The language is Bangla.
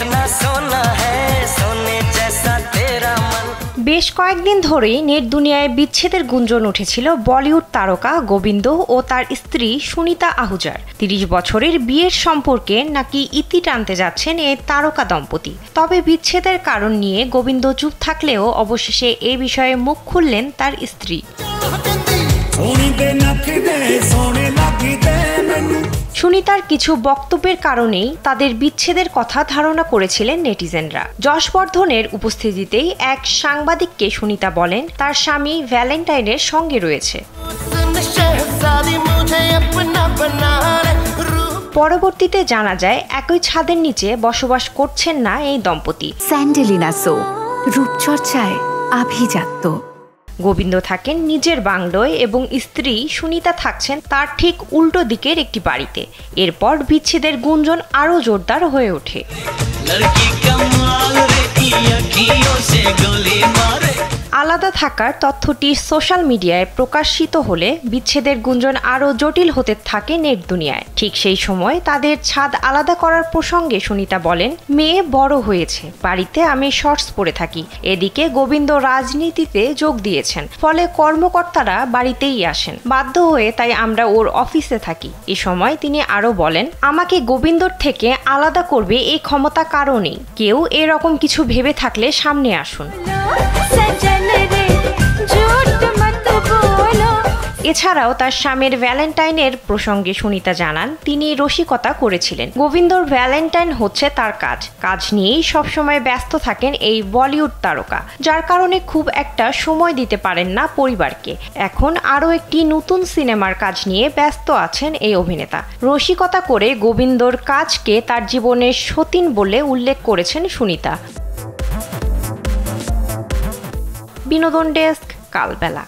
कितना सोना है सोने जैसा तेरा मन। বেশ কয়েকদিন ধরেই নেট দুনিয়ায় বিচ্ছেদের গুঞ্জন উঠেছিল বলিউড তারকা গোবিন্দ ও তার স্ত্রী সুনিতা আহুজার। ৩০ বছরের বিয়ের সম্পর্কে নাকি ইতি টানতে যাচ্ছেন এই তারকা দম্পতি। তবে বিচ্ছেদের কারণ নিয়ে গোবিন্দ চুপ থাকলেও অবশেষে এ বিষয়ে মুখ খুললেন তার স্ত্রী। সুনিতার কিছু বক্তব্যের কারণেই তাদের বিচ্ছেদের কথা ধারণা করেছিলেন নেটিজেনরা। যশবর্ধনের উপস্থিতিতেই এক সাংবাদিককে সুনিতা বলেন তার স্বামী ভ্যালেন্টাইনের সঙ্গে রয়েছে। পরবর্তীতে জানা যায় একই ছাদের নিচে বসবাস করছেন না এই দম্পতি। স্যান্ডেলিনা সো রূপচর্চায় আভিজাত্য। গোবিন্দ থাকেন নিজের বাংলোয় এবং স্ত্রী সুনিতা থাকছেন তার ঠিক উল্টো দিকের একটি বাড়িতে। এরপর বিচ্ছেদের গুঞ্জন আরও জোরদার হয়ে ওঠে। আলাদা থাকার তথ্যটি সোশ্যাল মিডিয়ায় প্রকাশিত হলে বিচ্ছেদের গুঞ্জন আরও জটিল হতে থাকে নেট দুনিয়ায়। ঠিক সেই সময় তাদের ছাদ আলাদা করার প্রসঙ্গে সুনিতা বলেন, মেয়ে বড় হয়েছে, বাড়িতে আমি শর্টস পরে থাকি। এদিকে গোবিন্দ রাজনীতিতে যোগ দিয়েছেন, ফলে কর্মকর্তারা বাড়িতেই আসেন। বাধ্য হয়ে তাই আমরা ওর অফিসে থাকি। এ সময় তিনি আরও বলেন, আমাকে গোবিন্দর থেকে আলাদা করবে এই ক্ষমতা কারো নেই। কেউ এরকম কিছু ভেবে থাকলে সামনে আসুন। এছাড়াও তার স্বামীর ভ্যালেন্টাইনের প্রসঙ্গে সুনিতা জানান তিনি রসিকতা করেছিলেন। গোবিন্দর ভ্যালেন্টাইন হচ্ছে তার কাজ নিয়েই সবসময় ব্যস্ত থাকেন এই বলিউড তারকা, যার কারণে খুব একটা সময় দিতে পারেন না পরিবারকে। এখন আরও একটি নতুন সিনেমার কাজ নিয়ে ব্যস্ত আছেন এই অভিনেতা। রসিকতা করে গোবিন্দর কাজকে তার জীবনের সতীন বলে উল্লেখ করেছেন সুনিতা। বিনোদন ডেস্ক, কালবেলা।